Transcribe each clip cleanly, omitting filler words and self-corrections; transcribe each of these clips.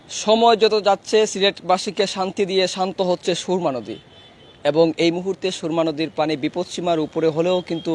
সময় যত যাচ্ছে সিলেটবাসীকে শান্তি দিয়ে শান্ত হচ্ছে সুরমা নদী এবং এই মুহূর্তে সুরমা নদীর পানি বিপদসীমার উপরে হলেও কিন্তু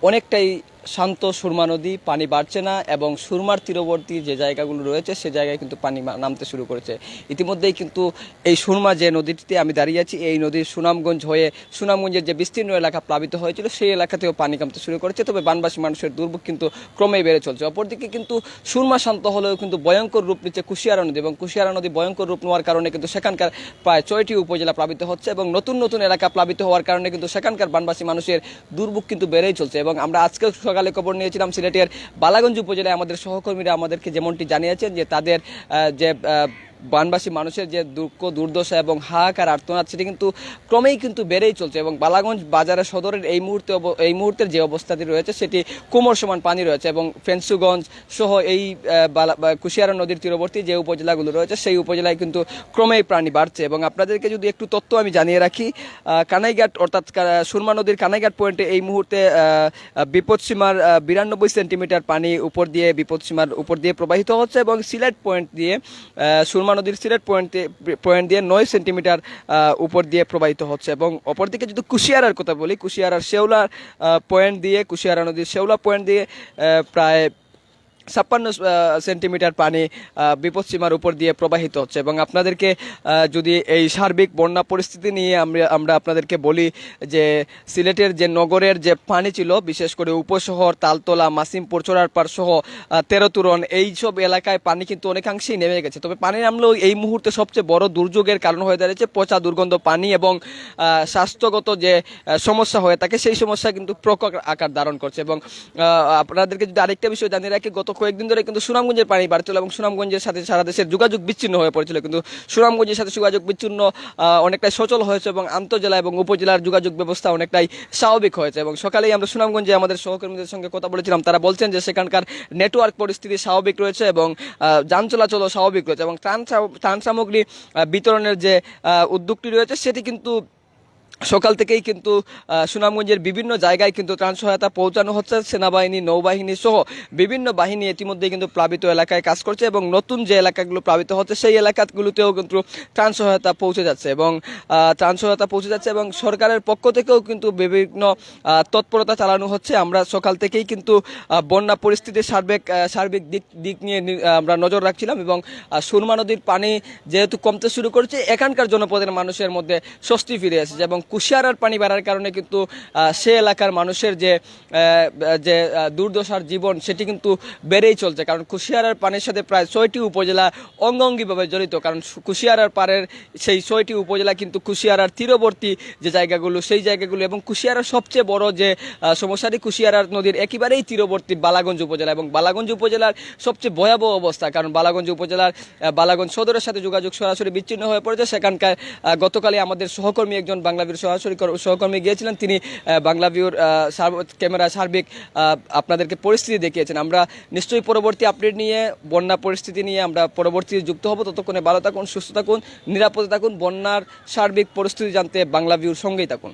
অনেকটাই শান্ত সুরমা নদী, পানি বাড়ছে না এবং সুরমার তীরবর্তী যে জায়গাগুলো রয়েছে সে জায়গায় কিন্তু পানি নামতে শুরু করেছে। ইতিমধ্যেই কিন্তু এই সুরমা যে নদীটিতে আমি দাঁড়িয়ে আছি, এই নদীর সুনামগঞ্জ হয়ে সুনামগঞ্জের যে বিস্তীর্ণ এলাকা প্লাবিত হয়েছিল সেই এলাকাতেও পানি নামতে শুরু করেছে। তবে বানবাসী মানুষের দুর্ভোগ কিন্তু ক্রমেই বেড়ে চলছে। অপরদিকে কিন্তু সুরমা শান্ত হলেও কিন্তু ভয়ঙ্কর রূপ নিচ্ছে কুশিয়ারা নদী এবং কুশিয়ারা নদী ভয়ঙ্কর রূপ নেওয়ার কারণে কিন্তু সেখানকার প্রায় 6টি উপজেলা প্লাবিত হচ্ছে এবং নতুন নতুন এলাকা প্লাবিত হওয়ার কারণে কিন্তু সেখানকার বানবাসী মানুষের দুর্ভোগ কিন্তু বেড়েই চলছে। এবং আমরা আজকে সকালে খবর নিয়েছিলাম সিলেটের বালাগঞ্জ উপজেলায় আমাদের সহকর্মীরা আমাদেরকে যেমনটি জানিয়েছেন যে তাদের যে বানবাসী মানুষের যে দুঃখ দুর্দশা এবং হাহাকার আর্তনাদ সেটি কিন্তু ক্রমেই কিন্তু বেড়েই চলছে এবং বালাগঞ্জ বাজারের সদরের এই মুহূর্তের যে অবস্থাটি রয়েছে সেটি কোমর সমান পানি রয়েছে এবং ফেন্সুগঞ্জ সহ এই কুশিয়ারা নদীর তীরবর্তী যে উপজেলাগুলো রয়েছে সেই উপজেলায় কিন্তু ক্রমেই পানি বাড়ছে। এবং আপনাদেরকে যদি একটু তথ্য আমি জানিয়ে রাখি, কানাইঘাট অর্থাৎ সুরমা নদীর কানাইঘাট পয়েন্টে এই মুহূর্তে বিপদসীমার 92 সেন্টিমিটার পানি বিপদসীমার উপর দিয়ে প্রবাহিত হচ্ছে এবং সিলেট পয়েন্ট দিয়ে সুরমা নদীর সিলেট পয়েন্ট দিয়ে 9 সেন্টিমিটার উপর দিয়ে প্রবাহিত হচ্ছে। এবং অপরদিকে যদি কুশিয়ারার কথা বলি, কুশিয়ারার কুশিয়ারা নদীর শেওলা পয়েন্ট দিয়ে প্রায় 56 সেন্টিমিটার পানি বিপদসীমার উপর দিয়ে প্রবাহিত হচ্ছে। এবং আপনাদেরকে যদি এই সার্বিক বন্যা পরিস্থিতি নিয়ে আমরা আপনাদেরকে বলি যে সিলেটের যে নগরের যে পানি ছিল, বিশেষ করে উপশহর তালতলা মাসিমপুর চোরারপাড় সহ 13 তুরন এইসব এলাকায় পানি কিন্তু অনেকাংশেই নেমে গেছে। তবে পানি নামলেও এই মুহূর্তে সবচেয়ে বড় দুর্যোগের কারণ হয়ে দাঁড়িয়েছে পচা দুর্গন্ধ পানি এবং স্বাস্থ্যগত যে সমস্যা হয়ে থাকে সেই সমস্যা কিন্তু প্রকট আকার ধারণ করছে। এবং আপনাদেরকে যদি আরেকটা বিষয় জানিয়ে রাখি, গত কয়েকদিন ধরে কিন্তু সুনামগঞ্জের পানি বাড়ছিল এবং সুনামগঞ্জের সাথে সারা দেশের যোগাযোগ বিচ্ছিন্ন হয়ে পড়েছিল, কিন্তু সুনামগঞ্জের সাথে যোগাযোগ বিচ্ছিন্ন অনেকটাই সচল হয়েছে এবং আন্তজেলা এবং উপজেলার যোগাযোগ ব্যবস্থা অনেকটাই স্বাভাবিক হয়েছে। এবং সকালেই আমরা সুনামগঞ্জে আমাদের সহকর্মীদের সঙ্গে কথা বলেছিলাম, তারা বলছেন যে সেখানকার নেটওয়ার্ক পরিস্থিতি স্বাভাবিক রয়েছে এবং যান চলাচলও স্বাভাবিক রয়েছে এবং ত্রাণ সামগ্রী বিতরণের যে উদ্যোগটি রয়েছে সেটি কিন্তু সকাল থেকেই কিন্তু সুনামগঞ্জের বিভিন্ন জায়গায় কিন্তু ত্রাণ সহায়তা পৌঁছানো হচ্ছে। সেনাবাহিনী, নৌবাহিনী সহ বিভিন্ন বাহিনী ইতিমধ্যেই কিন্তু প্লাবিত এলাকায় কাজ করছে এবং নতুন যে এলাকাগুলো প্লাবিত হচ্ছে সেই এলাকাগুলোতেও কিন্তু ত্রাণ সহায়তা পৌঁছে যাচ্ছে এবং সরকারের পক্ষ থেকেও কিন্তু বিভিন্ন তৎপরতা চালানো হচ্ছে। আমরা সকাল থেকেই কিন্তু বন্যা পরিস্থিতির সার্বিক দিক নিয়ে আমরা নজর রাখছিলাম এবং সুরমা নদীর পানি যেহেতু কমতে শুরু করেছে, এখানকার জনপদের মানুষের মধ্যে স্বস্তি ফিরে এসেছে এবং কুশিয়ারার পানি বাড়ার কারণে কিন্তু সে এলাকার মানুষের যে দুর্দশার জীবন সেটি কিন্তু বেড়েই চলছে। কারণ কুশিয়ারার পানির সাথে প্রায় 6টি উপজেলা অঙ্গাঙ্গিভাবে জড়িত, কারণ কুশিয়ারার পাড়ের সেই 6টি উপজেলা কিন্তু কুশিয়ারার তীরবর্তী যে জায়গাগুলো সেই জায়গাগুলো এবং কুশিয়ারার সবচেয়ে বড় যে সমস্যাটি কুশিয়ারার নদীর একেবারেই তীরবর্তী বালাগঞ্জ উপজেলা এবং বালাগঞ্জ উপজেলার সবচেয়ে ভয়াবহ অবস্থা, কারণ বালাগঞ্জ উপজেলার বালাগঞ্জ সদরের সাথে যোগাযোগ সরাসরি বিচ্ছিন্ন হয়ে পড়েছে। সেখানকার গতকালই আমাদের সহকর্মী একজন বাংলাভিউর সহকর্মী গিয়েছিলেন, তিনি বাংলাভিউর ক্যামেরা সার্বিক আপনাদেরকে পরিস্থিতি দেখিয়েছেন। আমরা নিশ্চয়ই পরবর্তী আপডেট নিয়ে বন্যা পরিস্থিতি নিয়ে আমরা পরবর্তী যুক্ত হব। ততক্ষণে ভালো থাকুন, সুস্থ থাকুন, নিরাপদে থাকুন। বন্যার সার্বিক পরিস্থিতি জানতে বাংলাভিউর সঙ্গেই থাকুন।